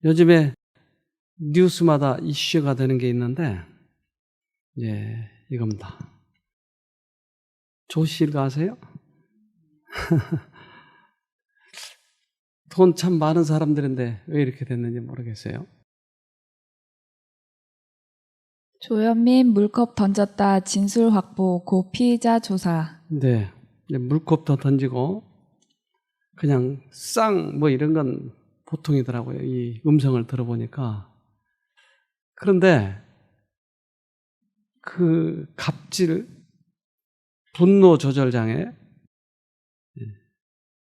요즘에 뉴스마다 이슈가 되는 게 있는데, 이겁니다. 조실가 아세요? 돈 참 많은 사람들인데 왜 이렇게 됐는지 모르겠어요. 조현민 물컵 던졌다 진술 확보 고 피의자 조사. 네. 물컵도 던지고, 그냥 뭐 이런 건 보통이더라고요. 이 음성을 들어보니까. 그런데 그 갑질, 분노 조절 장애,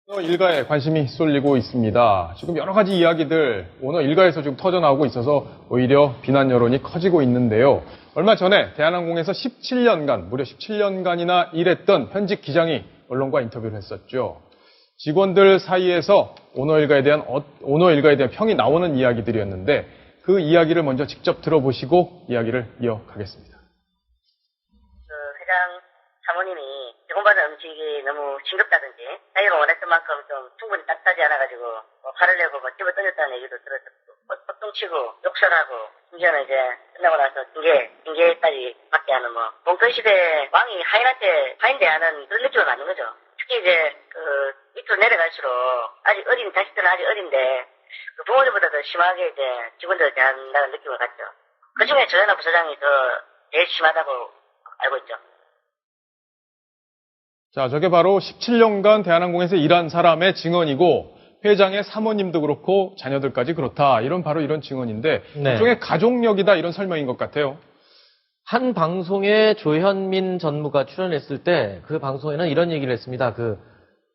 오너 일가에 관심이 쏠리고 있습니다. 지금 여러 가지 이야기들 오너 일가에서 지금 터져나오고 있어서 오히려 비난 여론이 커지고 있는데요. 얼마 전에 대한항공에서 17년간, 무려 17년간이나 일했던 현직 기장이 언론과 인터뷰를 했었죠. 직원들 사이에서 오너 일가에 대한 평이 나오는 이야기들이었는데 그 이야기를 먼저 직접 들어보시고 이야기를 이어가겠습니다. 회장 사모님이 제공받은 음식이 너무 싱겁다든지 자기가 원했던 만큼 좀 충분히 따뜻하지 않아가지고 화를 내고 집어 던졌다는 얘기도 들었었고 헛동치고 욕설하고 심지어는 이제 끝나고 나서 징계까지 받게 하는 봉건 시대 왕이 하인한테 대하는 그런 느낌을 받는 거죠. 특히 이제 밑으로 내려갈수록 아직 자식들은 아직 어린데 부모님보다 더 심하게 이제 직원들을 대한다는 느낌을 갖죠. 그 중에 조현아 부사장이 제일 심하다고 알고 있죠. 자, 저게 바로 17년간 대한항공에서 일한 사람의 증언이고 회장의 사모님도 그렇고 자녀들까지 그렇다. 바로 이런 증언인데 네. 일종의 가족력이다 이런 설명인 것 같아요. 한 방송에 조현민 전무가 출연했을 때 그 방송에는 이런 얘기를 했습니다.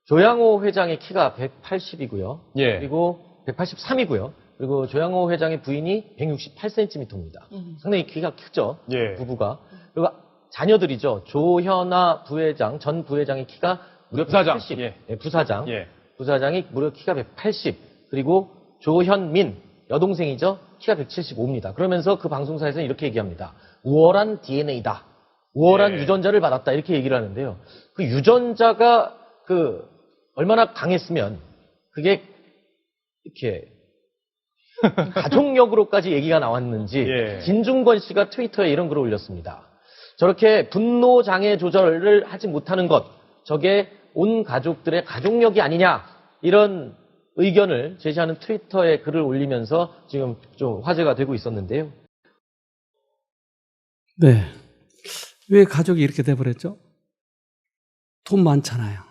조양호 회장의 키가 180이고요. 예. 그리고 183이고요. 그리고 조양호 회장의 부인이 168cm입니다. 상당히 키가 크죠. 예. 부부가. 그리고 자녀들이죠. 조현아 부회장, 전 부회장의 키가 무려 부사장. 180. 예. 네, 부사장. 예. 부사장이 무려 키가 180. 그리고 조현민, 여동생이죠. 키가 175입니다. 그러면서 그 방송사에서는 이렇게 얘기합니다. 우월한 DNA다. 우월한 예. 유전자를 받았다. 이렇게 얘기를 하는데요. 그 유전자가 얼마나 강했으면 그게 이렇게 가족력으로까지 얘기가 나왔는지 예. 김중권 씨가 트위터에 이런 글을 올렸습니다. 저렇게 분노 장애 조절을 하지 못하는 것, 저게 온 가족들의 가족력이 아니냐, 이런 의견을 제시하는 트위터에 글을 올리면서 지금 좀 화제가 되고 있었는데요. 네. 왜 가족이 이렇게 돼버렸죠? 돈 많잖아요.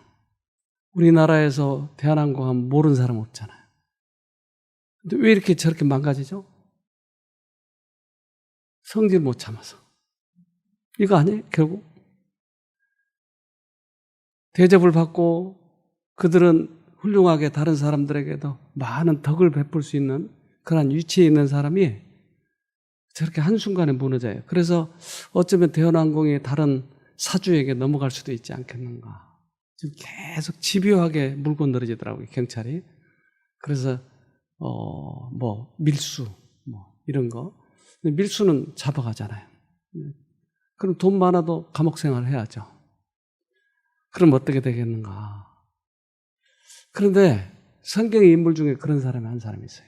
우리나라에서 대한항공 하면 모르는 사람 없잖아요. 근데 왜 이렇게 저렇게 망가지죠? 성질 못 참아서. 이거 아니에요, 결국? 대접을 받고 그들은 훌륭하게 다른 사람들에게도 많은 덕을 베풀 수 있는 그런 위치에 있는 사람이 저렇게 한순간에 무너져요. 그래서 어쩌면 대한항공이 다른 사주에게 넘어갈 수도 있지 않겠는가. 지금 계속 집요하게 물고 늘어지더라고요, 경찰이. 그래서 밀수 이런 거. 밀수는 잡아가잖아요. 그럼 돈 많아도 감옥 생활을 해야죠. 그럼 어떻게 되겠는가. 그런데 성경의 인물 중에 그런 사람이 한 사람이 있어요.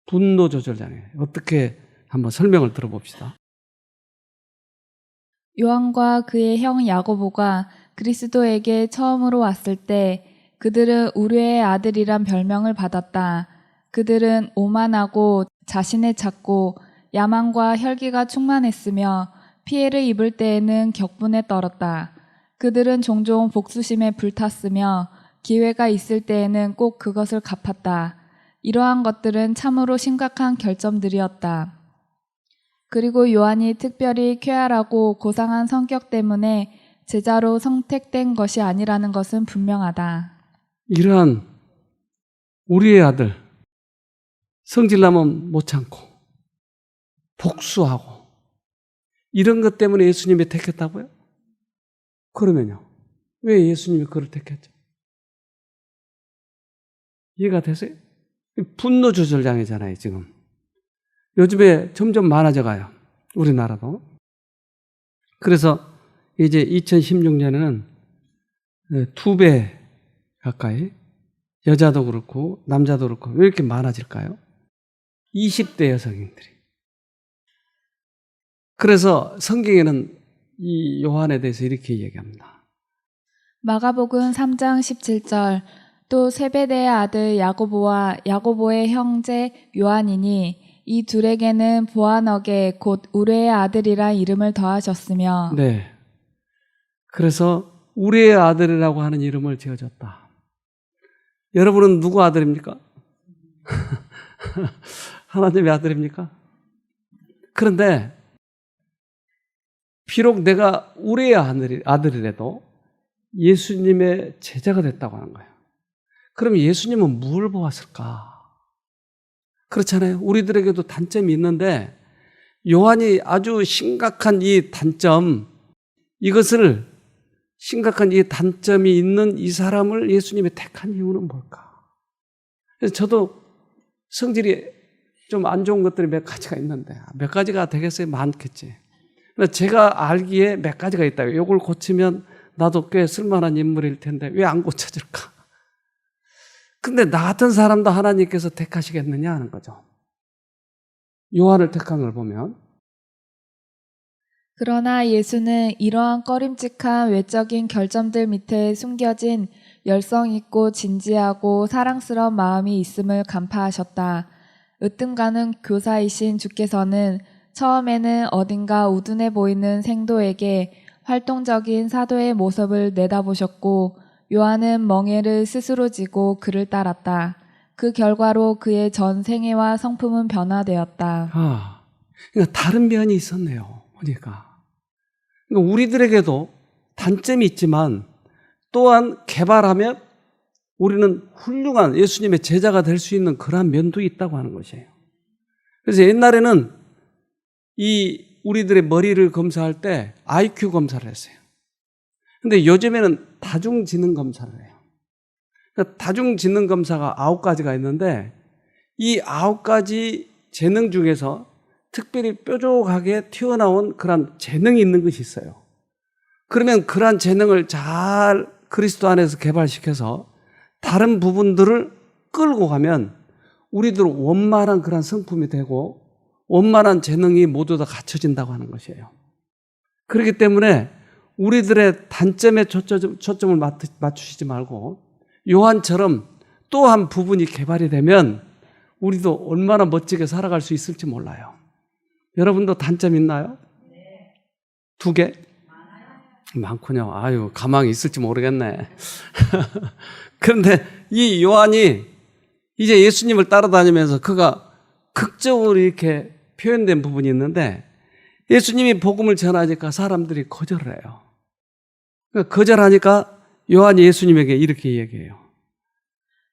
분노 조절 장애. 어떻게 한번 설명을 들어봅시다. 요한과 그의 형 야고보가 그리스도에게 처음으로 왔을 때 그들은 우리의 아들이란 별명을 받았다. 그들은 오만하고 자신에 찾고 야망과 혈기가 충만했으며 피해를 입을 때에는 격분에 떨었다. 그들은 종종 복수심에 불탔으며 기회가 있을 때에는 꼭 그것을 갚았다. 이러한 것들은 참으로 심각한 결점들이었다. 그리고 요한이 특별히 쾌활하고 고상한 성격 때문에 제자로 선택된 것이 아니라는 것은 분명하다. 이러한 우리의 아들, 성질나면 못 참고 복수하고 이런 것 때문에 예수님이 택했다고요? 그러면요, 왜 예수님이 그를 택했죠? 이해가 되세요? 분노 조절 장애잖아요, 지금. 요즘에 점점 많아져 가요, 우리나라도. 그래서 이제 2016년에는 2배 가까이 여자도 그렇고 남자도 그렇고 왜 이렇게 많아질까요? 20대 여성들이. 그래서 성경에는 이 요한에 대해서 이렇게 얘기합니다. 마가복음 3장 17절 또 세베대의 아들 야고보와 야고보의 형제 요한이니 이 둘에게는 보아너게 곧 우레의 아들이라 이름을 더하셨으며 네. 그래서 우리의 아들이라고 하는 이름을 지어줬다. 여러분은 누구 아들입니까? 하나님의 아들입니까? 그런데 비록 내가 우리의 아들이라도 예수님의 제자가 됐다고 하는 거예요. 그럼 예수님은 뭘 보았을까? 그렇잖아요. 우리들에게도 단점이 있는데 요한이 아주 심각한 이 단점, 이것을 심각한 이 단점이 있는 이 사람을 예수님이 택한 이유는 뭘까? 그래서 저도 성질이 좀 안 좋은 것들이 몇 가지가 있는데 몇 가지가 되겠어요? 많겠지. 제가 알기에 몇 가지가 있다. 이걸 고치면 나도 꽤 쓸만한 인물일 텐데 왜 안 고쳐질까? 근데 나 같은 사람도 하나님께서 택하시겠느냐 하는 거죠. 요한을 택한 걸 보면. 그러나 예수는 이러한 꺼림칙한 외적인 결점들 밑에 숨겨진 열성 있고 진지하고 사랑스러운 마음이 있음을 간파하셨다. 으뜸가는 교사이신 주께서는 처음에는 어딘가 우둔해 보이는 생도에게 활동적인 사도의 모습을 내다보셨고 요한은 멍에를 스스로 지고 그를 따랐다. 그 결과로 그의 전 생애와 성품은 변화되었다. 그러니까 다른 면이 있었네요. 보니까. 그러니까 우리들에게도 단점이 있지만 또한 개발하면 우리는 훌륭한 예수님의 제자가 될 수 있는 그러한 면도 있다고 하는 것이에요. 그래서 옛날에는 이 우리들의 머리를 검사할 때 IQ 검사를 했어요. 근데 요즘에는 다중지능 검사를 해요. 그러니까 다중지능 검사가 9가지가 있는데 이 9가지 재능 중에서 특별히 뾰족하게 튀어나온 그런 재능이 있는 것이 있어요. 그러면 그러한 재능을 잘 그리스도 안에서 개발시켜서 다른 부분들을 끌고 가면 우리들 원만한 그런 성품이 되고 원만한 재능이 모두 다 갖춰진다고 하는 것이에요. 그렇기 때문에 우리들의 단점에 초점을 맞추시지 말고 요한처럼 또 한 부분이 개발이 되면 우리도 얼마나 멋지게 살아갈 수 있을지 몰라요. 여러분도 단점 있나요? 2개? 많군요. 아유, 가망이 있을지 모르겠네. 그런데 이 요한이 이제 예수님을 따라다니면서 그가 극적으로 이렇게 표현된 부분이 있는데 예수님이 복음을 전하니까 사람들이 거절을 해요. 거절하니까 요한이 예수님에게 이렇게 얘기해요.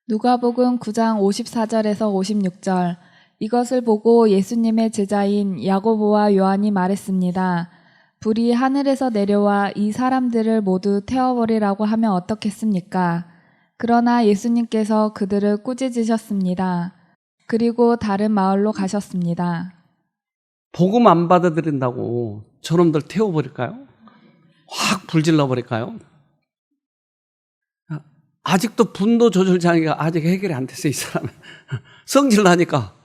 누가복음 9장 54절에서 56절 이것을 보고 예수님의 제자인 야고보와 요한이 말했습니다. 불이 하늘에서 내려와 이 사람들을 모두 태워버리라고 하면 어떻겠습니까? 그러나 예수님께서 그들을 꾸짖으셨습니다. 그리고 다른 마을로 가셨습니다. 복음 안 받아들인다고 저놈들 태워버릴까요? 확 불질러 버릴까요? 아직도 분노 조절 장애가 아직 해결이 안 됐어요, 이 사람은. 성질 나니까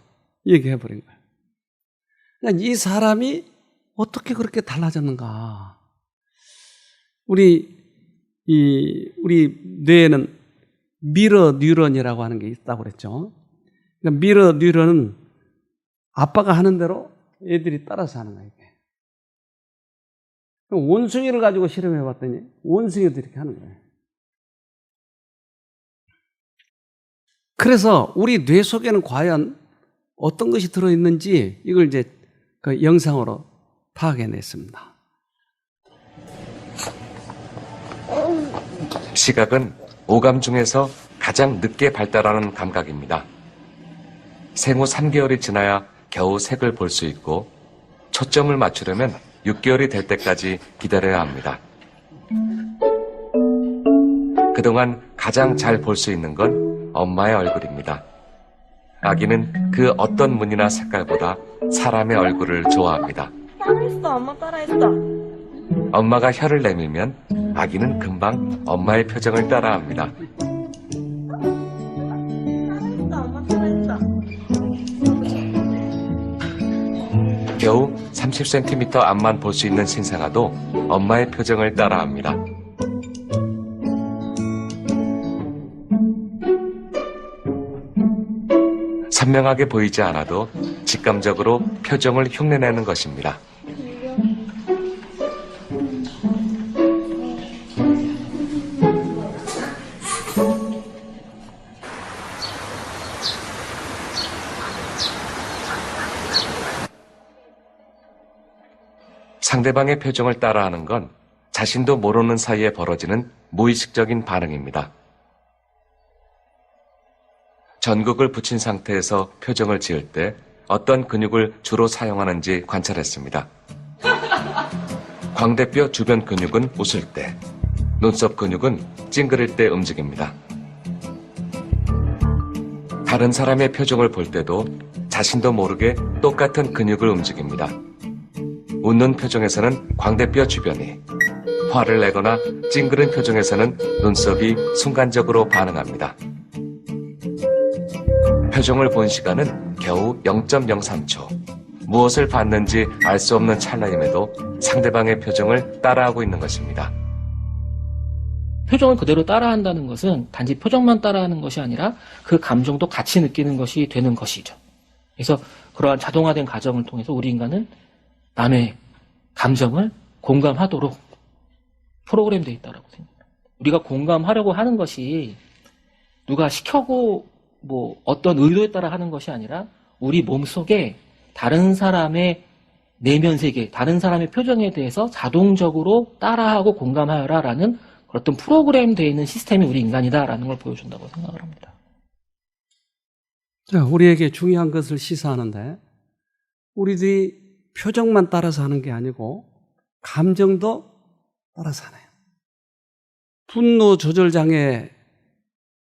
얘기해버린 거예요. 그러니까 이 사람이 어떻게 그렇게 달라졌는가? 우리 뇌에는 미러 뉴런이라고 하는 게 있다고 그랬죠. 그러니까 미러 뉴런은 아빠가 하는 대로 애들이 따라서 하는 거예요. 원숭이를 가지고 실험해 봤더니 원숭이도 이렇게 하는 거예요. 그래서 우리 뇌 속에는 과연 어떤 것이 들어있는지 이걸 이제 그 영상으로 파악해냈습니다. 시각은 오감 중에서 가장 늦게 발달하는 감각입니다. 생후 3개월이 지나야 겨우 색을 볼 수 있고 초점을 맞추려면 6개월이 될 때까지 기다려야 합니다. 그동안 가장 잘 볼 수 있는 건 엄마의 얼굴입니다. 아기는 그 어떤 무늬나 색깔보다 사람의 얼굴을 좋아합니다. 따라했어, 엄마 따라했어. 엄마가 혀를 내밀면 아기는 금방 엄마의 표정을 따라합니다. 따라했어, 엄마 따라했어. 겨우 30cm 앞만 볼 수 있는 신생아도 엄마의 표정을 따라합니다. 선명하게 보이지 않아도 직감적으로 표정을 흉내내는 것입니다. 상대방의 표정을 따라하는 건 자신도 모르는 사이에 벌어지는 무의식적인 반응입니다. 전극을 붙인 상태에서 표정을 지을 때 어떤 근육을 주로 사용하는지 관찰했습니다. 광대뼈 주변 근육은 웃을 때, 눈썹 근육은 찡그릴 때 움직입니다. 다른 사람의 표정을 볼 때도 자신도 모르게 똑같은 근육을 움직입니다. 웃는 표정에서는 광대뼈 주변이, 화를 내거나 찡그린 표정에서는 눈썹이 순간적으로 반응합니다. 표정을 본 시간은 겨우 0.03초. 무엇을 봤는지 알 수 없는 찰나임에도 상대방의 표정을 따라하고 있는 것입니다. 표정을 그대로 따라한다는 것은 단지 표정만 따라하는 것이 아니라 그 감정도 같이 느끼는 것이 되는 것이죠. 그래서 그러한 자동화된 과정을 통해서 우리 인간은 남의 감정을 공감하도록 프로그램되어 있다고 생각합니다. 우리가 공감하려고 하는 것이 누가 시켜고 어떤 의도에 따라 하는 것이 아니라 우리 몸속에 다른 사람의 내면 세계, 다른 사람의 표정에 대해서 자동적으로 따라하고 공감하여라라는 어떤 프로그램되어 있는 시스템이 우리 인간이다라는 걸 보여준다고 생각을 합니다. 자, 우리에게 중요한 것을 시사하는데 우리들이 표정만 따라서 하는 게 아니고 감정도 따라서 하네요. 분노 조절 장애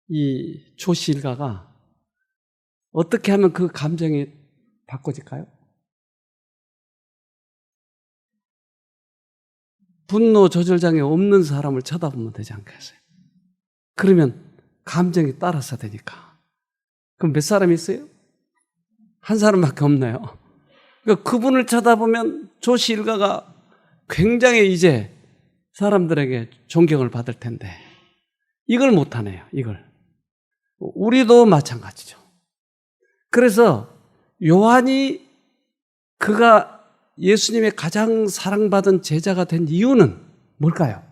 이 조씨 일가가 어떻게 하면 그 감정이 바꿔질까요? 분노 조절 장애 없는 사람을 쳐다보면 되지 않겠어요? 그러면 감정이 따라서 되니까. 그럼 몇 사람이 있어요? 한 사람밖에 없네요. 그러니까 그분을 쳐다보면 조씨 일가가 굉장히 이제 사람들에게 존경을 받을 텐데 이걸 못하네요. 이걸. 우리도 마찬가지죠. 그래서 요한이 그가 예수님의 가장 사랑받은 제자가 된 이유는 뭘까요?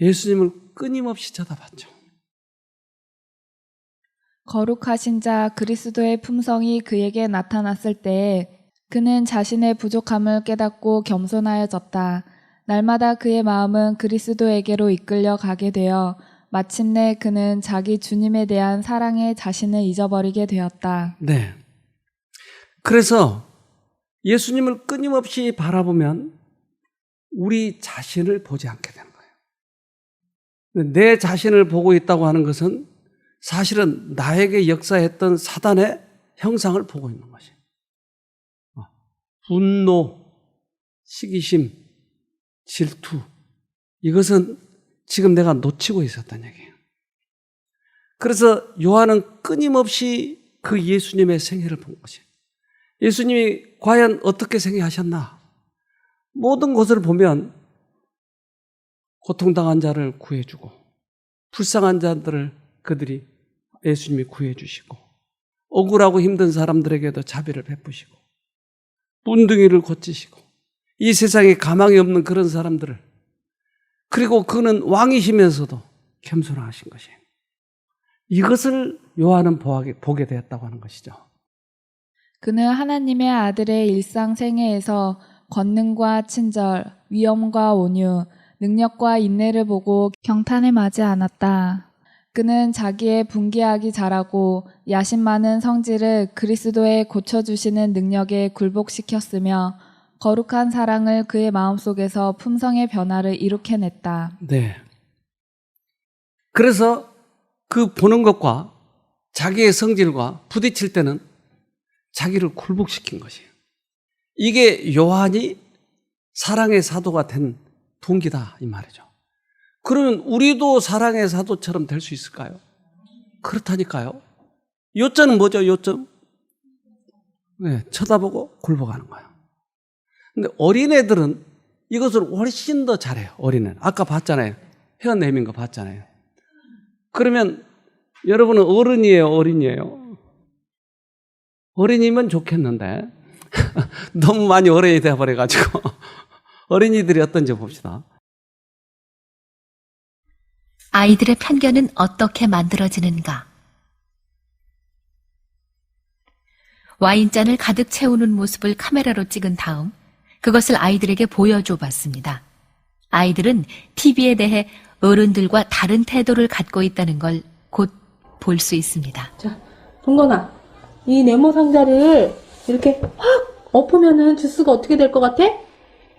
예수님을 끊임없이 쳐다봤죠. 거룩하신 자 그리스도의 품성이 그에게 나타났을 때 그는 자신의 부족함을 깨닫고 겸손하여졌다. 날마다 그의 마음은 그리스도에게로 이끌려 가게 되어 마침내 그는 자기 주님에 대한 사랑에 자신을 잊어버리게 되었다. 네. 그래서 예수님을 끊임없이 바라보면 우리 자신을 보지 않게 되는 거예요. 내 자신을 보고 있다고 하는 것은 사실은 나에게 역사했던 사단의 형상을 보고 있는 것이에요. 분노, 시기심, 질투, 이것은 지금 내가 놓치고 있었다는 얘기예요. 그래서 요한은 끊임없이 그 예수님의 생애를 본 것이에요. 예수님이 과연 어떻게 생애하셨나? 모든 것을 보면 고통당한 자를 구해주고 불쌍한 자들을 그들이 예수님이 구해주시고 억울하고 힘든 사람들에게도 자비를 베푸시고 문둥이를 고치시고 이 세상에 가망이 없는 그런 사람들을 그리고 그는 왕이시면서도 겸손하신 것이에요. 이것을 요한은 보게 되었다고 하는 것이죠. 그는 하나님의 아들의 일상 생애에서 권능과 친절, 위엄과 온유, 능력과 인내를 보고 경탄에 맞지 않았다. 그는 자기의 분개하기 잘하고 야심 많은 성질을 그리스도의 고쳐주시는 능력에 굴복시켰으며 거룩한 사랑을 그의 마음속에서 품성의 변화를 이룩해냈다. 네. 그래서 그 보는 것과 자기의 성질과 부딪힐 때는 자기를 굴복시킨 것이에요. 이게 요한이 사랑의 사도가 된 동기다 이 말이죠. 그러면 우리도 사랑의 사도처럼 될 수 있을까요? 그렇다니까요. 요점은 뭐죠? 요점? 네, 쳐다보고 굴복하는 거예요. 근데 어린애들은 이것을 훨씬 더 잘해요. 어린애는. 아까 봤잖아요. 혀 내민 거 봤잖아요. 그러면 여러분은 어른이에요, 어린이에요? 어린이면 좋겠는데 너무 많이 어른이 되어버려가지고 어린이들이 어떤지 봅시다. 아이들의 편견은 어떻게 만들어지는가? 와인잔을 가득 채우는 모습을 카메라로 찍은 다음 그것을 아이들에게 보여줘 봤습니다. 아이들은 TV에 대해 어른들과 다른 태도를 갖고 있다는 걸 곧 볼 수 있습니다. 자, 동건아, 이 네모 상자를 이렇게 확 엎으면은 주스가 어떻게 될 것 같아?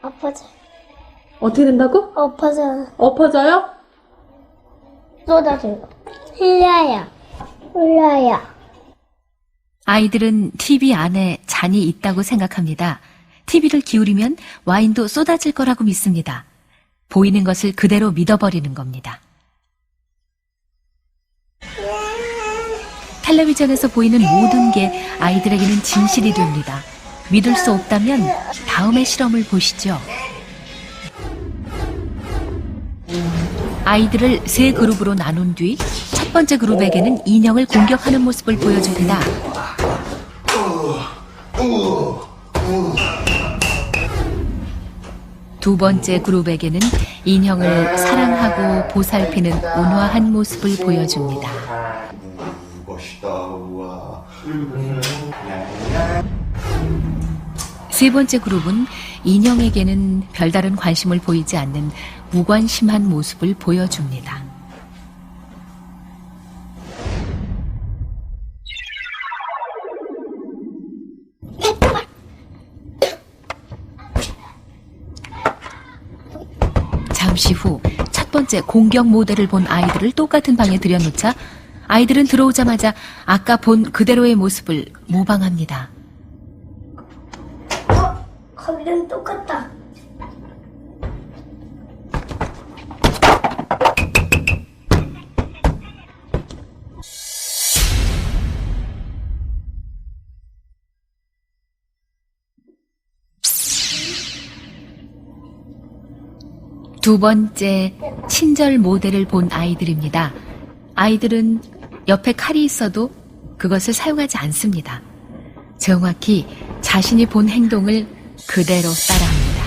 엎어져. 어떻게 된다고? 엎어져. 엎어져요? 쏟아져요. 흘려요. 흘려요. 아이들은 TV 안에 잔이 있다고 생각합니다. TV를 기울이면 와인도 쏟아질 거라고 믿습니다. 보이는 것을 그대로 믿어버리는 겁니다. 텔레비전에서 보이는 모든 게 아이들에게는 진실이 됩니다. 믿을 수 없다면 다음의 실험을 보시죠. 아이들을 세 그룹으로 나눈 뒤 첫 번째 그룹에게는 인형을 공격하는 모습을 보여줍니다. 두 번째 그룹에게는 인형을 사랑하고 보살피는 온화한 모습을 보여줍니다. 세 번째 그룹은 인형에게는 별다른 관심을 보이지 않는 무관심한 모습을 보여줍니다. 잠시 후 첫 번째 공격 모델을 본 아이들을 똑같은 방에 들여놓자 아이들은 들어오자마자 아까 본 그대로의 모습을 모방합니다. 거기랑 똑같다. 두 번째 친절 모델을 본 아이들입니다. 아이들은 옆에 칼이 있어도 그것을 사용하지 않습니다. 정확히 자신이 본 행동을 그대로 따라합니다.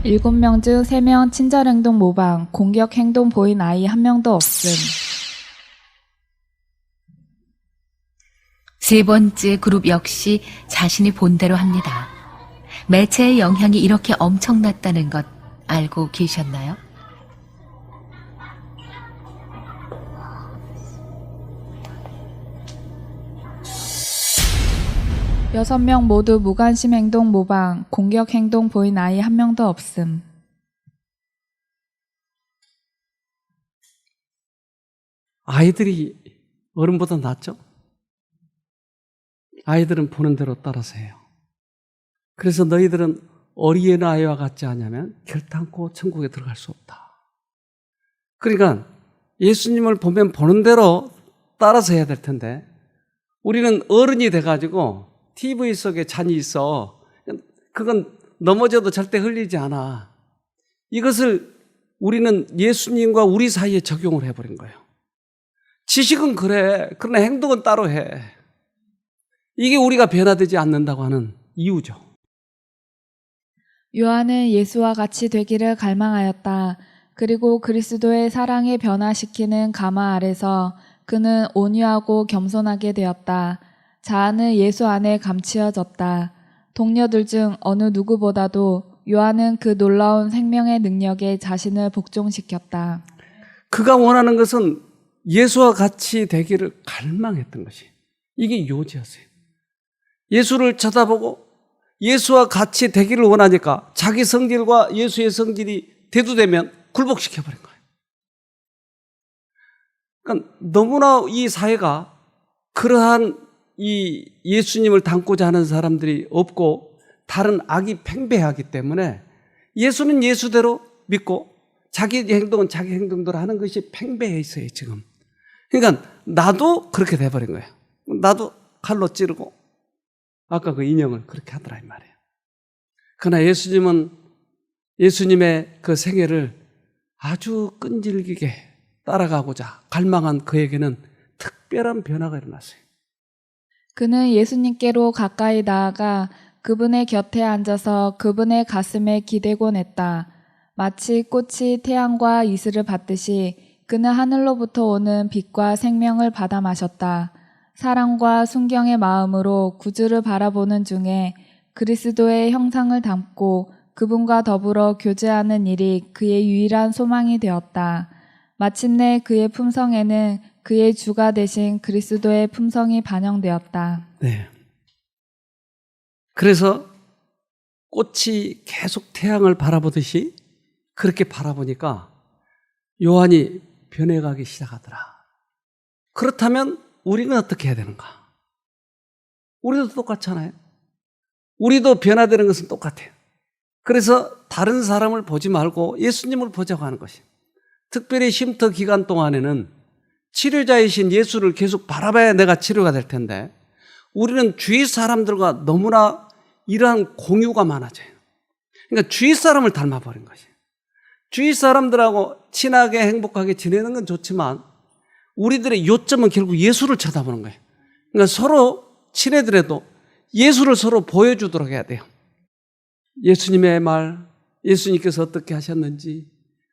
7명 중 3명 친절 행동 모방, 공격 행동 보인 아이 1명도 없음. 세 번째 그룹 역시 자신이 본 대로 합니다. 매체의 영향이 이렇게 엄청났다는 것 알고 계셨나요? 여섯 명 모두 무관심 행동 모방, 공격 행동 보인 아이 1명도 없음. 아이들이 어른보다 낫죠? 아이들은 보는 대로 따라서 해요. 그래서 너희들은 어린아이와 같지 않으면 결단코 천국에 들어갈 수 없다. 그러니까 예수님을 보면 보는 대로 따라서 해야 될 텐데 우리는 어른이 돼가지고 TV 속에 잔이 있어. 그건 넘어져도 절대 흘리지 않아. 이것을 우리는 예수님과 우리 사이에 적용을 해버린 거예요. 지식은 그래. 그러나 행동은 따로 해. 이게 우리가 변화되지 않는다고 하는 이유죠. 요한은 예수와 같이 되기를 갈망하였다. 그리고 그리스도의 사랑에 변화시키는 가마 아래서 그는 온유하고 겸손하게 되었다. 자아는 예수 안에 감추어졌다. 동료들 중 어느 누구보다도 요한은 그 놀라운 생명의 능력에 자신을 복종시켰다. 그가 원하는 것은 예수와 같이 되기를 갈망했던 것이. 이게 요지였어요. 예수를 쳐다보고 예수와 같이 되기를 원하니까 자기 성질과 예수의 성질이 대두되면 굴복시켜버린 거예요. 그러니까 너무나 이 사회가 그러한 이 예수님을 닮고자 하는 사람들이 없고 다른 악이 팽배하기 때문에 예수는 예수대로 믿고 자기 행동은 자기 행동대로 하는 것이 팽배해 있어요, 지금. 그러니까 나도 그렇게 돼버린 거예요. 나도 칼로 찌르고 아까 그 인형을 그렇게 하더라 이 말이에요. 그러나 예수님은 예수님의 그 생애를 아주 끈질기게 따라가고자 갈망한 그에게는 특별한 변화가 일어났어요. 그는 예수님께로 가까이 나아가 그분의 곁에 앉아서 그분의 가슴에 기대곤 했다. 마치 꽃이 태양과 이슬을 받듯이 그는 하늘로부터 오는 빛과 생명을 받아 마셨다. 사랑과 순경의 마음으로 구주를 바라보는 중에 그리스도의 형상을 담고 그분과 더불어 교제하는 일이 그의 유일한 소망이 되었다. 마침내 그의 품성에는 그의 주가 되신 그리스도의 품성이 반영되었다. 네. 그래서 꽃이 계속 태양을 바라보듯이 그렇게 바라보니까 요한이 변해가기 시작하더라. 그렇다면 우리는 어떻게 해야 되는가? 우리도 똑같잖아요. 우리도 변화되는 것은 똑같아요. 그래서 다른 사람을 보지 말고 예수님을 보자고 하는 것이. 특별히 쉼터 기간 동안에는 치료자이신 예수를 계속 바라봐야 내가 치료가 될 텐데 우리는 주위 사람들과 너무나 이러한 공유가 많아져요. 그러니까 주위 사람을 닮아버린 것이에요. 주위 사람들하고 친하게 행복하게 지내는 건 좋지만 우리들의 요점은 결국 예수를 쳐다보는 거예요. 그러니까 서로 친해더라도 예수를 서로 보여주도록 해야 돼요. 예수님의 말, 예수님께서 어떻게 하셨는지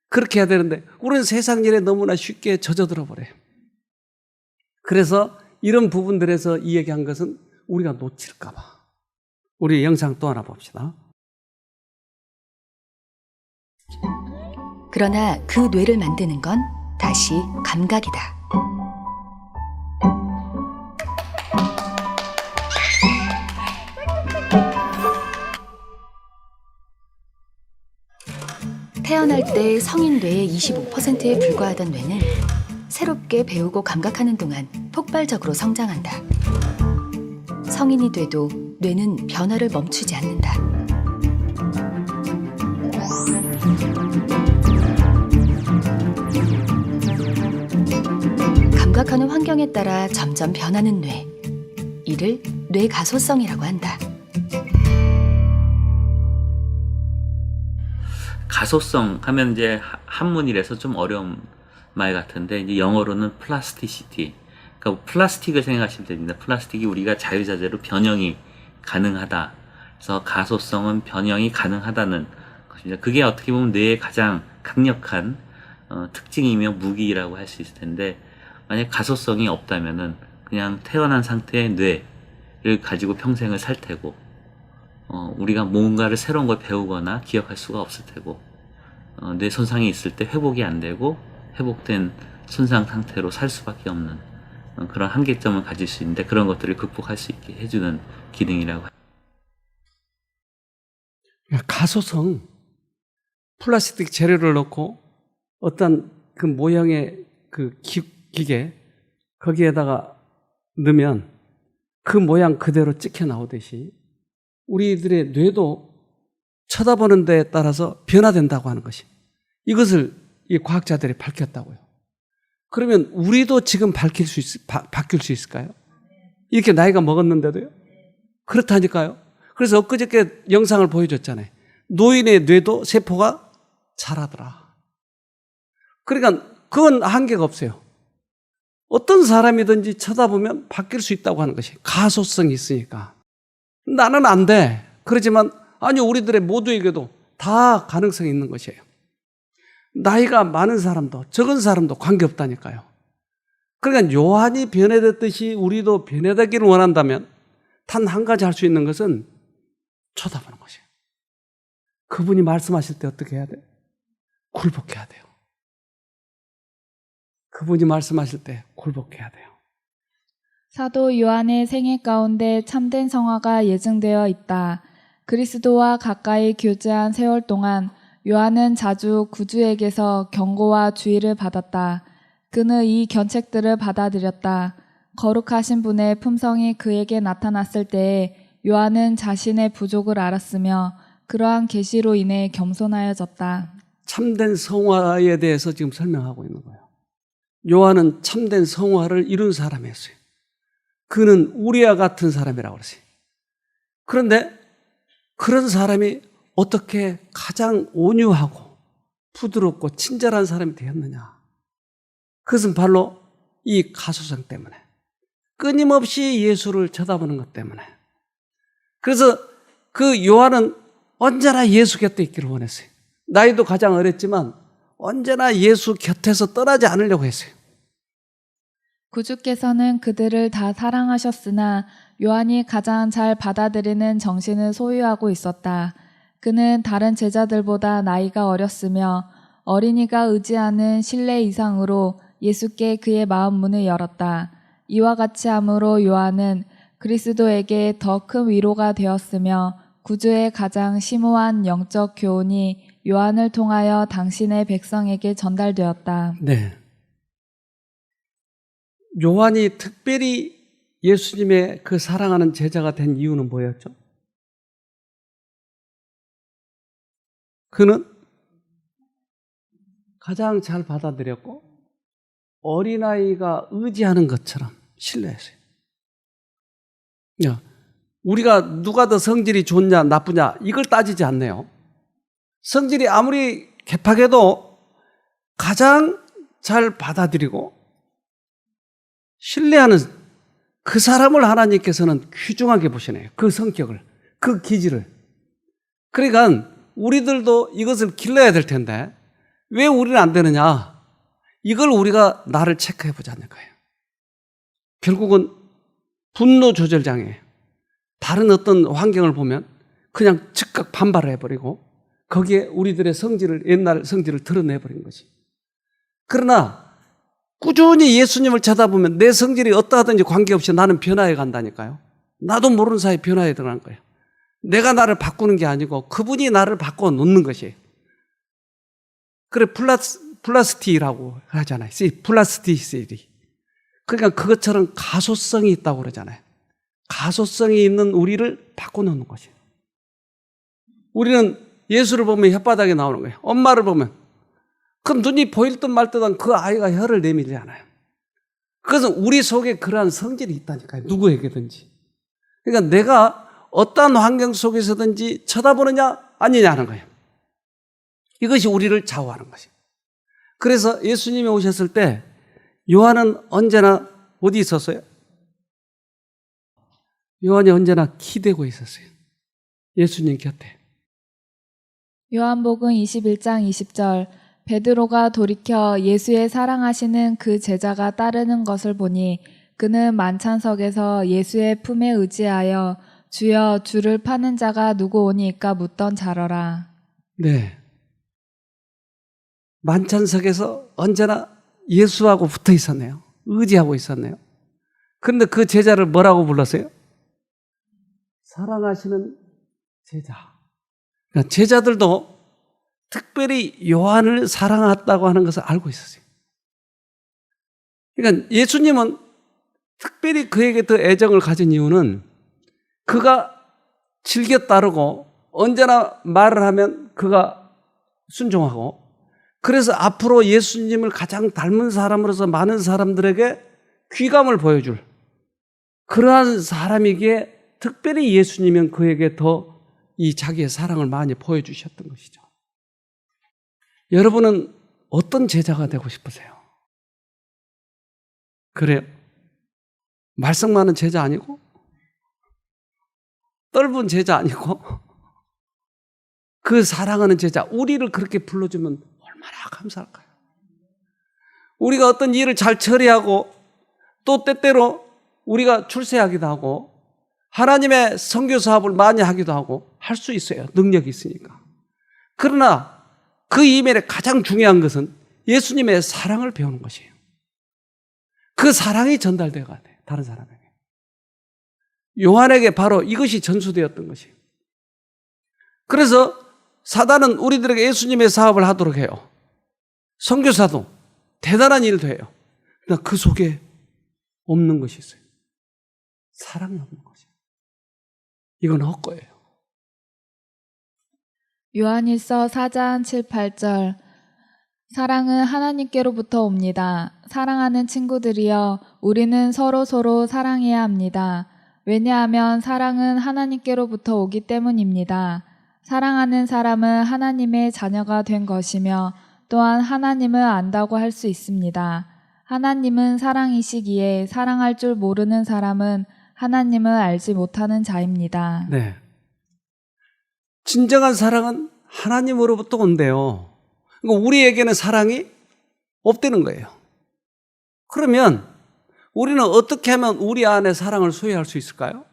그렇게 해야 되는데 우리는 세상 일에 너무나 쉽게 젖어들어 버려요. 그래서 이런 부분들에서 이 얘기한 것은 우리가 놓칠까 봐. 우리 영상 또 하나 봅시다. 그러나 그 뇌를 만드는 건 다시 감각이다. 태어날 때 성인 뇌의 25%에 불과하던 뇌는 새롭게 배우고 감각하는 동안 폭발적으로 성장한다. 성인이 돼도 뇌는 변화를 멈추지 않는다. 감각하는 환경에 따라 점점 변하는 뇌. 이를 뇌가소성이라고 한다. 가소성 하면 이제 한문이라서 좀 어려운 말 같은데 이제 영어로는 플라스티시티. 그러니까 플라스틱을 생각하시면 됩니다. 플라스틱이 우리가 자유자재로 변형이 가능하다. 그래서 가소성은 변형이 가능하다는 것입니다. 그게 어떻게 보면 뇌의 가장 강력한 특징이며 무기라고 할 수 있을 텐데 만약 가소성이 없다면은 그냥 태어난 상태의 뇌를 가지고 평생을 살 테고 우리가 뭔가를 새로운 걸 배우거나 기억할 수가 없을 테고 뇌 손상이 있을 때 회복이 안 되고 회복된 손상 상태로 살 수밖에 없는 그런 한계점을 가질 수 있는데 그런 것들을 극복할 수 있게 해주는 기능이라고 합니다. 가소성, 플라스틱 재료를 넣고 어떤 그 모양의 그 기계 거기에다가 넣으면 그 모양 그대로 찍혀 나오듯이 우리들의 뇌도 쳐다보는 데에 따라서 변화된다고 하는 것이 이것을 이 과학자들이 밝혔다고요. 그러면 우리도 지금 바뀔 수 있을까요? 이렇게 나이가 먹었는데도요? 그렇다니까요. 그래서 엊그저께 영상을 보여줬잖아요. 노인의 뇌도 세포가 자라더라. 그러니까 그건 한계가 없어요. 어떤 사람이든지 쳐다보면 바뀔 수 있다고 하는 것이 가소성이 있으니까. 나는 안 돼. 그렇지만 아니 우리들의 모두에게도 다 가능성이 있는 것이에요. 나이가 많은 사람도 적은 사람도 관계없다니까요. 그러니까 요한이 변해됐듯이 우리도 변해되기를 원한다면 단 한 가지 할 수 있는 것은 쳐다보는 것이에요. 그분이 말씀하실 때 어떻게 해야 돼요? 굴복해야 돼요. 그분이 말씀하실 때 굴복해야 돼요. 사도 요한의 생애 가운데 참된 성화가 예증되어 있다. 그리스도와 가까이 교제한 세월 동안 요한은 자주 구주에게서 경고와 주의를 받았다. 그는 이 견책들을 받아들였다. 거룩하신 분의 품성이 그에게 나타났을 때에 요한은 자신의 부족을 알았으며 그러한 계시로 인해 겸손하여졌다. 참된 성화에 대해서 지금 설명하고 있는 거예요. 요한은 참된 성화를 이룬 사람이었어요. 그는 우리와 같은 사람이라고 그랬어요. 그런데 그런 사람이 어떻게 가장 온유하고 부드럽고 친절한 사람이 되었느냐? 그것은 바로 이 가소성 때문에, 끊임없이 예수를 쳐다보는 것 때문에. 그래서 그 요한은 언제나 예수 곁에 있기를 원했어요. 나이도 가장 어렸지만 언제나 예수 곁에서 떠나지 않으려고 했어요. 구주께서는 그들을 다 사랑하셨으나 요한이 가장 잘 받아들이는 정신을 소유하고 있었다. 그는 다른 제자들보다 나이가 어렸으며 어린이가 의지하는 신뢰 이상으로 예수께 그의 마음 문을 열었다. 이와 같이 함으로 요한은 그리스도에게 더 큰 위로가 되었으며 구주의 가장 심오한 영적 교훈이 요한을 통하여 당신의 백성에게 전달되었다. 네. 요한이 특별히 예수님의 그 사랑하는 제자가 된 이유는 뭐였죠? 그는 가장 잘 받아들였고 어린아이가 의지하는 것처럼 신뢰했어요. 우리가 누가 더 성질이 좋냐 나쁘냐 이걸 따지지 않네요. 성질이 아무리 개팍해도 가장 잘 받아들이고 신뢰하는 그 사람을 하나님께서는 귀중하게 보시네요. 그 성격을, 그 기질을. 그러니까 우리들도 이것을 길러야 될 텐데 왜 우리는 안 되느냐? 이걸 우리가 나를 체크해 보자는 거예요. 결국은 분노 조절 장애. 다른 어떤 환경을 보면 그냥 즉각 반발을 해버리고 거기에 우리들의 성질을, 옛날 성질을 드러내버린 거지. 그러나 꾸준히 예수님을 쳐다보면 내 성질이 어떠하든지 관계없이 나는 변화해 간다니까요. 나도 모르는 사이에 변화해 들어간 거예요. 내가 나를 바꾸는 게 아니고 그분이 나를 바꿔 놓는 것이에요. 그래, 플라스티라고 하잖아요. 플라스티시티. 그러니까 그것처럼 가소성이 있다고 그러잖아요. 가소성이 있는 우리를 바꿔놓는 것이에요. 우리는 예수를 보면 혓바닥에 나오는 거예요. 엄마를 보면 그 눈이 보일 듯 말 듯한 그 아이가 혀를 내밀지 않아요. 그것은 우리 속에 그러한 성질이 있다니까요. 누구에게든지. 그러니까 내가 어떠한 환경 속에서든지 쳐다보느냐 아니냐 하는 거예요. 이것이 우리를 좌우하는 것이에요. 그래서 예수님이 오셨을 때 요한은 언제나 어디 있었어요? 요한이 언제나 기대고 있었어요. 예수님 곁에. 요한복음 21장 20절 베드로가 돌이켜 예수의 사랑하시는 그 제자가 따르는 것을 보니 그는 만찬석에서 예수의 품에 의지하여 주여 주를 파는 자가 누구 오니까 묻던 자러라. 네. 만찬석에서 언제나 예수하고 붙어 있었네요. 의지하고 있었네요. 그런데 그 제자를 뭐라고 불렀어요? 사랑하시는 제자. 그러니까 제자들도 특별히 요한을 사랑했다고 하는 것을 알고 있었어요. 그러니까 예수님은 특별히 그에게 더 애정을 가진 이유는 그가 즐겨 따르고 언제나 말을 하면 그가 순종하고 그래서 앞으로 예수님을 가장 닮은 사람으로서 많은 사람들에게 귀감을 보여줄 그러한 사람이기에 특별히 예수님은 그에게 더 이 자기의 사랑을 많이 보여주셨던 것이죠. 여러분은 어떤 제자가 되고 싶으세요? 그래요? 말썽 많은 제자 아니고 떫은 제자 아니고 그 사랑하는 제자, 우리를 그렇게 불러주면 얼마나 감사할까요? 우리가 어떤 일을 잘 처리하고 또 때때로 우리가 출세하기도 하고 하나님의 선교 사업을 많이 하기도 하고 할 수 있어요. 능력이 있으니까. 그러나 그 이면에 가장 중요한 것은 예수님의 사랑을 배우는 것이에요. 그 사랑이 전달되어야 돼요. 다른 사람에게. 요한에게 바로 이것이 전수되었던 것이에요. 그래서 사단은 우리들에게 예수님의 사업을 하도록 해요. 선교사도 대단한 일도 해요. 그러나 그 속에 없는 것이 있어요. 사랑이 없는 것이에요. 이건 헛거예요. 요한일서 4장 7, 8절 사랑은 하나님께로부터 옵니다. 사랑하는 친구들이여 우리는 서로 사랑해야 합니다. 왜냐하면 사랑은 하나님께로부터 오기 때문입니다. 사랑하는 사람은 하나님의 자녀가 된 것이며 또한 하나님을 안다고 할 수 있습니다. 하나님은 사랑이시기에 사랑할 줄 모르는 사람은 하나님을 알지 못하는 자입니다. 네. 진정한 사랑은 하나님으로부터 온대요. 그러니까 우리에게는 사랑이 없다는 거예요. 그러면 우리는 어떻게 하면 우리 안에 사랑을 소유할 수 있을까요?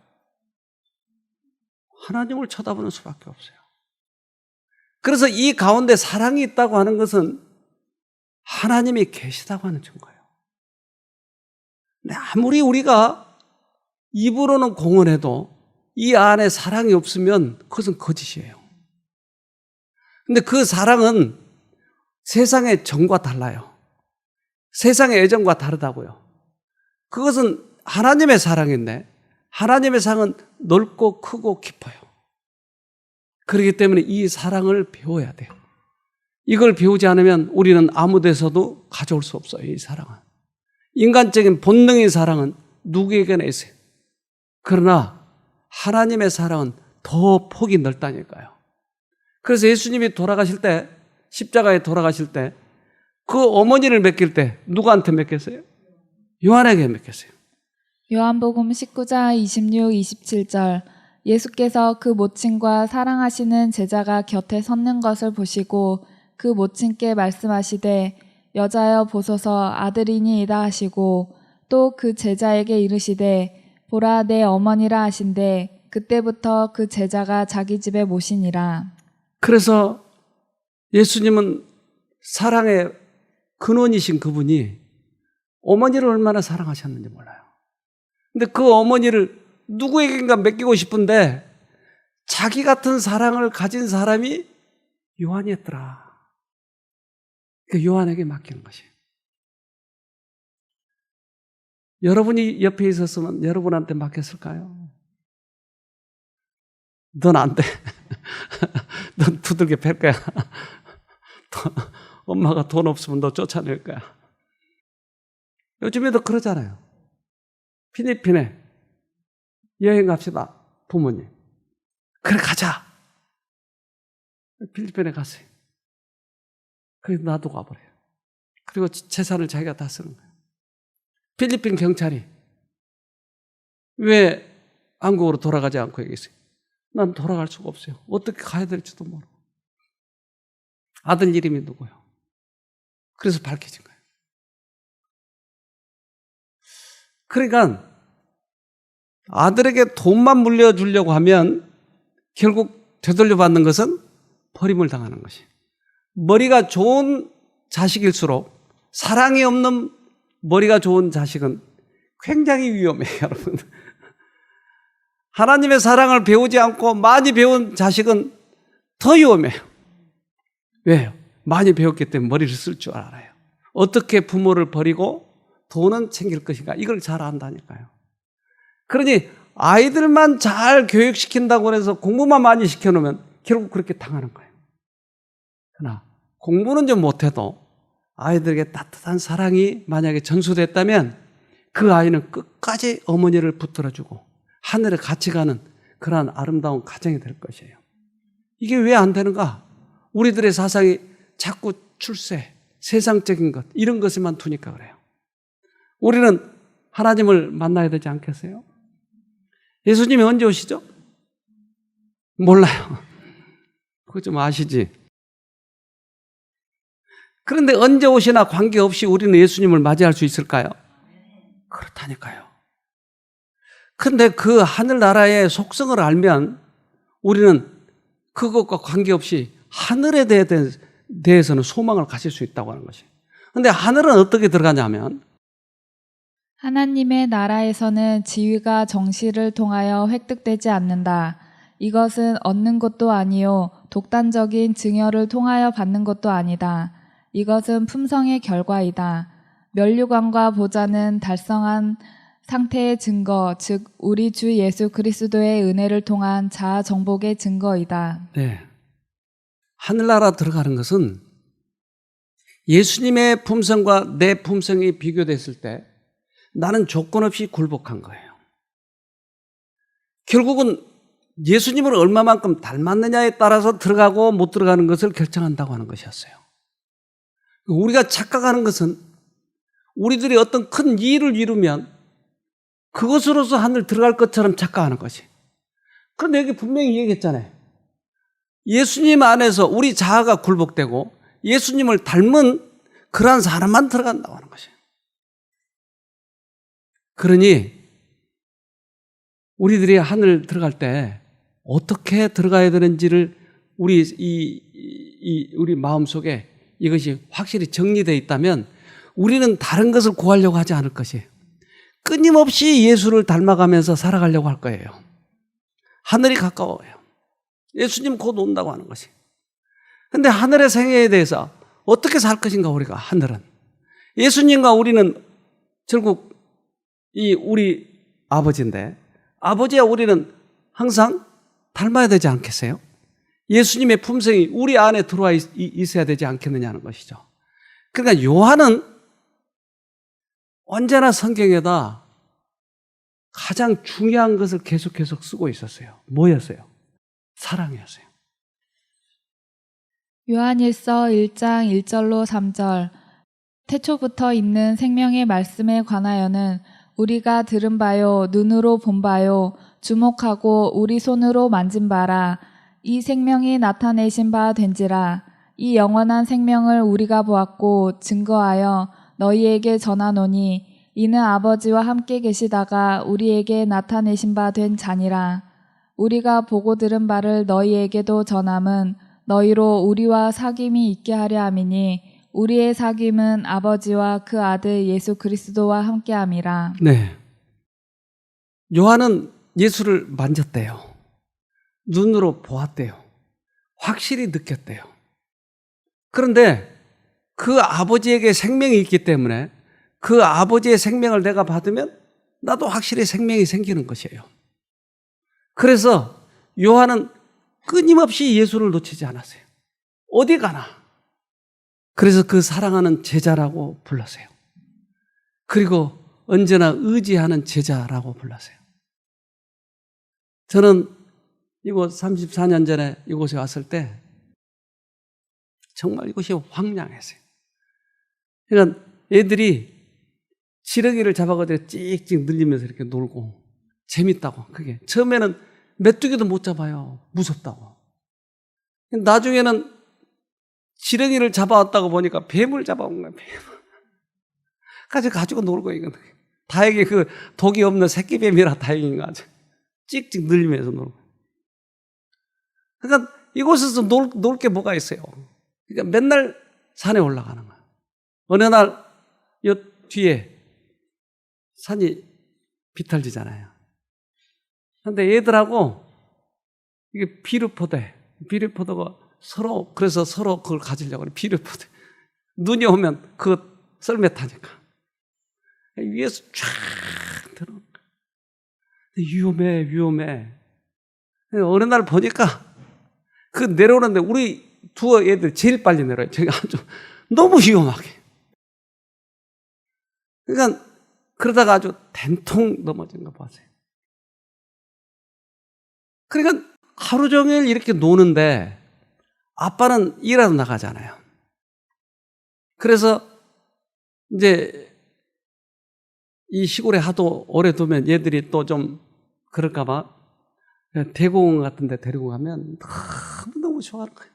하나님을 쳐다보는 수밖에 없어요. 그래서 이 가운데 사랑이 있다고 하는 것은 하나님이 계시다고 하는 증거예요. 근데 아무리 우리가 입으로는 공언해도 이 안에 사랑이 없으면 그것은 거짓이에요. 근데 그 사랑은 세상의 정과 달라요. 세상의 애정과 다르다고요. 그것은 하나님의 사랑인데 하나님의 사랑은 넓고 크고 깊어요. 그렇기 때문에 이 사랑을 배워야 돼요. 이걸 배우지 않으면 우리는 아무 데서도 가져올 수 없어요. 이 사랑은. 인간적인 본능의 사랑은 누구에게나 있어요. 그러나 하나님의 사랑은 더 폭이 넓다니까요. 그래서 예수님이 돌아가실 때, 십자가에 돌아가실 때 그 어머니를 맡길 때 누구한테 맡겼어요? 요한에게 맡겼어요. 요한복음 19장 26, 27절 예수께서 그 모친과 사랑하시는 제자가 곁에 섰는 것을 보시고 그 모친께 말씀하시되 여자여 보소서 아들이니이다 하시고 또 그 제자에게 이르시되 보라 내 어머니라 하신대 그때부터 그 제자가 자기 집에 모시니라. 그래서 예수님은 사랑의 근원이신 그분이 어머니를 얼마나 사랑하셨는지 몰라요. 근데 그 어머니를 누구에게인가 맡기고 싶은데 자기 같은 사랑을 가진 사람이 요한이었더라. 그 요한에게 맡기는 것이에요. 여러분이 옆에 있었으면 여러분한테 맡겼을까요? 넌 안 돼. 넌 두들겨 팰 거야. 엄마가 돈 없으면 너 쫓아낼 거야. 요즘에도 그러잖아요. 필리핀에 여행 갑시다. 부모님. 그래 가자. 필리핀에 갔어요. 그래서 놔두고 와버려요. 그리고 재산을 자기가 다 쓰는 거예요. 필리핀 경찰이 왜 한국으로 돌아가지 않고 얘기했어요. 난 돌아갈 수가 없어요. 어떻게 가야 될지도 모르고. 아들 이름이 누구요? 그래서 밝혀진 거예요. 그러니까 아들에게 돈만 물려주려고 하면 결국 되돌려 받는 것은 버림을 당하는 것이에요. 머리가 좋은 자식일수록 사랑이 없는 머리가 좋은 자식은 굉장히 위험해요, 여러분. 하나님의 사랑을 배우지 않고 많이 배운 자식은 더 위험해요. 왜요? 많이 배웠기 때문에 머리를 쓸 줄 알아요. 어떻게 부모를 버리고 돈은 챙길 것인가 이걸 잘 안다니까요. 그러니 아이들만 잘 교육시킨다고 해서 공부만 많이 시켜놓으면 결국 그렇게 당하는 거예요. 그러나 공부는 좀 못해도 아이들에게 따뜻한 사랑이 만약에 전수됐다면 그 아이는 끝까지 어머니를 붙들어주고 하늘에 같이 가는 그러한 아름다운 가정이 될 것이에요. 이게 왜 안 되는가? 우리들의 사상이 자꾸 출세, 세상적인 것 이런 것에만 두니까 그래요. 우리는 하나님을 만나야 되지 않겠어요? 예수님이 언제 오시죠? 몰라요. 그거 좀 아시지? 그런데 언제 오시나 관계없이 우리는 예수님을 맞이할 수 있을까요? 그렇다니까요. 그런데 그 하늘나라의 속성을 알면 우리는 그것과 관계없이 하늘에 대해서는 소망을 가질 수 있다고 하는 것이에요. 그런데 하늘은 어떻게 들어가냐면 하나님의 나라에서는 지위가 정시를 통하여 획득되지 않는다. 이것은 얻는 것도 아니요 독단적인 증여를 통하여 받는 것도 아니다. 이것은 품성의 결과이다. 면류관과 보좌는 달성한 상태의 증거, 즉 우리 주 예수 그리스도의 은혜를 통한 자아 정복의 증거이다. 네. 하늘나라 들어가는 것은 예수님의 품성과 내 품성이 비교됐을 때 나는 조건 없이 굴복한 거예요. 결국은 예수님을 얼마만큼 닮았느냐에 따라서 들어가고 못 들어가는 것을 결정한다고 하는 것이었어요. 우리가 착각하는 것은 우리들이 어떤 큰 일을 이루면 그것으로서 하늘 들어갈 것처럼 착각하는 것이. 그런데 여기 분명히 얘기했잖아요. 예수님 안에서 우리 자아가 굴복되고 예수님을 닮은 그러한 사람만 들어간다고 하는 것이에요. 그러니 우리들이 하늘 들어갈 때 어떻게 들어가야 되는지를 우리 마음속에 이것이 확실히 정리되어 있다면 우리는 다른 것을 구하려고 하지 않을 것이에요. 끊임없이 예수를 닮아가면서 살아가려고 할 거예요. 하늘이 가까워요. 예수님 곧 온다고 하는 것이. 그런데 하늘의 생애에 대해서 어떻게 살 것인가 우리가 하늘은. 예수님과 우리는 결국 우리 아버지인데 아버지와 우리는 항상 닮아야 되지 않겠어요? 예수님의 품성이 우리 안에 들어와 있어야 되지 않겠느냐는 것이죠. 그러니까 요한은 언제나 성경에다 가장 중요한 것을 계속 쓰고 있었어요. 뭐였어요? 사랑이었어요. 요한일서 1장 1절로 3절 태초부터 있는 생명의 말씀에 관하여는 우리가 들은 바요 눈으로 본 바요 주목하고 우리 손으로 만진 바라 이 생명이 나타내신 바 된지라 이 영원한 생명을 우리가 보았고 증거하여 너희에게 전하노니 이는 아버지와 함께 계시다가 우리에게 나타내신 바 된 자니라. 우리가 보고 들은 바를 너희에게도 전함은 너희로 우리와 사귐이 있게 하려 함이니 우리의 사귐은 아버지와 그 아들 예수 그리스도와 함께함이라. 네. 요한은 예수를 만졌대요. 눈으로 보았대요. 확실히 느꼈대요. 그런데 그 아버지에게 생명이 있기 때문에 그 아버지의 생명을 내가 받으면 나도 확실히 생명이 생기는 것이에요. 그래서 요한은 끊임없이 예수를 놓치지 않았어요. 어디 가나. 그래서 그 사랑하는 제자라고 불렀어요. 그리고 언제나 의지하는 제자라고 불렀어요. 저는 이곳 34년 전에 이곳에 왔을 때 정말 이곳이 황량했어요. 그러니까 애들이 지렁이를 잡아가지고 찍찍 늘리면서 이렇게 놀고 재밌다고. 그게 처음에는 메뚜기도 못 잡아요. 무섭다고. 나중에는 지렁이를 잡아왔다고 보니까 뱀을 잡아온 거예요. 뱀을 가지고 놀고 이건 다행히 그 독이 없는 새끼뱀이라 다행인 거 같아요. 찍찍 늘리면서 놀고. 그러니까 이곳에서 놀 게 뭐가 있어요. 그러니까 맨날 산에 올라가는 거야. 어느 날 요 뒤에 산이 비탈지잖아요. 근데 얘들하고 이게 비료포도가 그래서 서로 그걸 가지려고 그래. 비료포도. 눈이 오면 그거 썰매 타니까. 위에서 쫙 들어오는 거야. 위험해. 어느 날 보니까 그 내려오는데 우리 두 애들 제일 빨리 내려요. 제가 아주 너무 위험하게. 그러니까 그러다가 아주 된통 넘어진 거 봤어요. 그러니까 하루 종일 이렇게 노는데 아빠는 일하러 나가잖아요. 그래서 이제 이 시골에 하도 오래 두면 얘들이 또 좀 그럴까 봐 대공원 같은 데 데리고 가면 너무 좋아하는 거예요.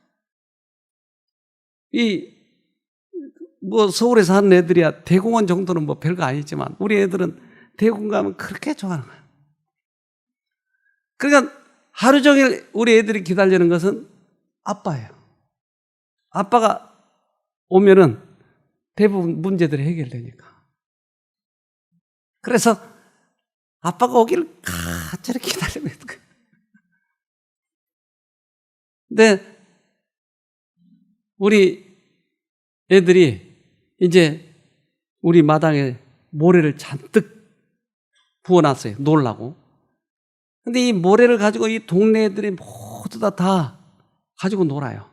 서울에 사는 애들이야 대공원 정도는 뭐 별거 아니지만 우리 애들은 대공원 가면 그렇게 좋아하는 거예요. 그러니까 하루 종일 우리 애들이 기다리는 것은 아빠예요. 아빠가 오면은 대부분 문제들이 해결되니까. 그래서 아빠가 오기를 저렇게 기다리고 있는 거예요. 근데 우리 애들이 이제 우리 마당에 모래를 잔뜩 부어놨어요. 놀라고. 근데 이 모래를 가지고 이 동네 애들이 모두 다 가지고 놀아요.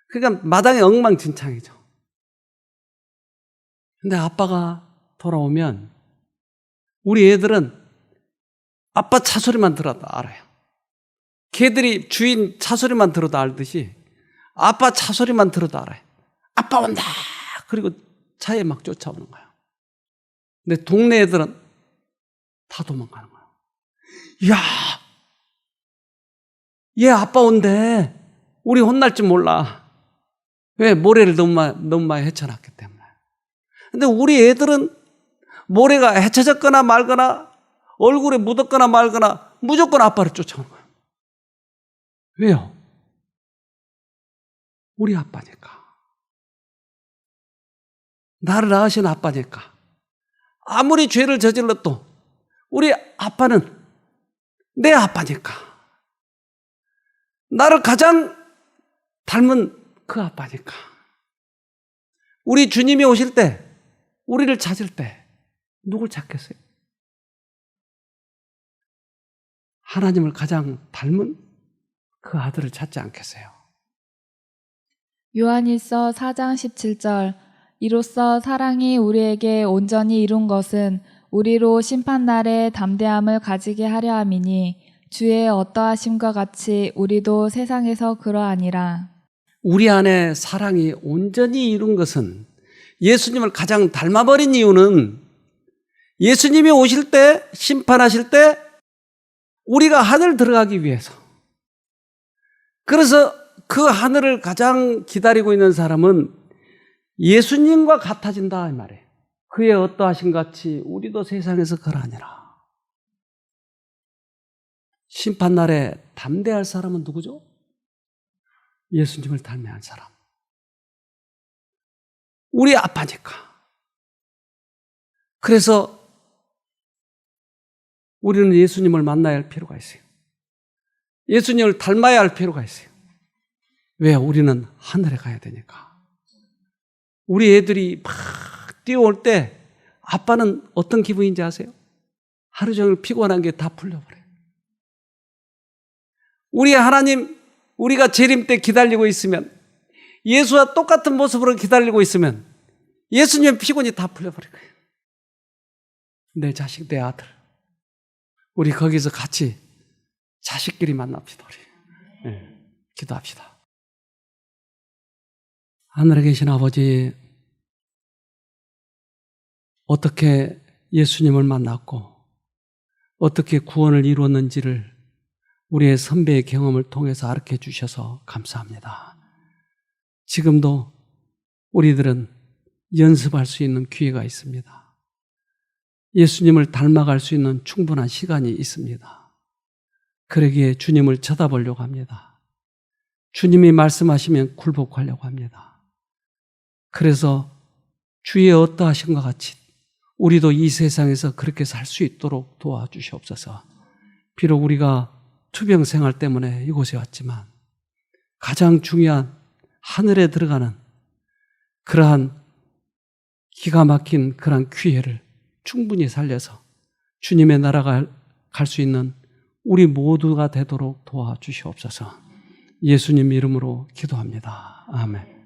그러니까 마당이 엉망진창이죠. 근데 아빠가 돌아오면 우리 애들은 아빠 차 소리만 들어도 알아요. 개들이 주인 차 소리만 들어도 알듯이 아빠 차 소리만 들어도 알아요. 아빠 온다. 그리고 차에 막 쫓아오는 거예요. 근데 동네 애들은 다 도망가는 거예요. 야, 얘 아빠 온대. 우리 혼날 줄 몰라. 왜? 모래를 너무 많이 헤쳐놨기 때문에. 근데 우리 애들은 모래가 헤쳐졌거나 말거나 얼굴에 묻었거나 말거나 무조건 아빠를 쫓아오는 거예요. 왜요? 우리 아빠니까. 나를 낳으신 아빠니까. 아무리 죄를 저질러도 우리 아빠는 내 아빠니까. 나를 가장 닮은 그 아빠니까. 우리 주님이 오실 때, 우리를 찾을 때 누굴 찾겠어요? 하나님을 가장 닮은 그 아들을 찾지 않겠어요? 요한일서 4장 17절 이로써 사랑이 우리에게 온전히 이룬 것은 우리로 심판날에 담대함을 가지게 하려 함이니 주의 어떠하심과 같이 우리도 세상에서 그러하니라. 우리 안에 사랑이 온전히 이룬 것은 예수님을 가장 닮아버린 이유는 예수님이 오실 때, 심판하실 때 우리가 하늘 들어가기 위해서. 그래서 그 하늘을 가장 기다리고 있는 사람은 예수님과 같아진다 이 말이에요. 그의 어떠하신 같이 우리도 세상에서 그러하니라. 심판날에 담대할 사람은 누구죠? 예수님을 닮아야 할 사람. 우리 아빠니까. 그래서 우리는 예수님을 만나야 할 필요가 있어요. 예수님을 닮아야 할 필요가 있어요. 왜? 우리는 하늘에 가야 되니까. 우리 애들이 막 뛰어올 때 아빠는 어떤 기분인지 아세요? 하루 종일 피곤한 게 다 풀려버려요. 우리 하나님, 우리가 재림 때 기다리고 있으면, 예수와 똑같은 모습으로 기다리고 있으면 예수님의 피곤이 다 풀려버릴 거예요. 내 자식, 내 아들. 우리 거기서 같이 자식끼리 만납시다. 우리. 네, 기도합시다. 하늘에 계신 아버지, 어떻게 예수님을 만났고 어떻게 구원을 이루었는지를 우리의 선배의 경험을 통해서 가르쳐 주셔서 감사합니다. 지금도 우리들은 연습할 수 있는 기회가 있습니다. 예수님을 닮아갈 수 있는 충분한 시간이 있습니다. 그러기에 주님을 쳐다보려고 합니다. 주님이 말씀하시면 굴복하려고 합니다. 그래서 주의 어떠하심과 같이 우리도 이 세상에서 그렇게 살 수 있도록 도와주시옵소서. 비록 우리가 투병 생활 때문에 이곳에 왔지만 가장 중요한 하늘에 들어가는 그러한 기가 막힌 그러한 기회를 충분히 살려서 주님의 나라가 갈 수 있는 우리 모두가 되도록 도와주시옵소서. 예수님 이름으로 기도합니다. 아멘.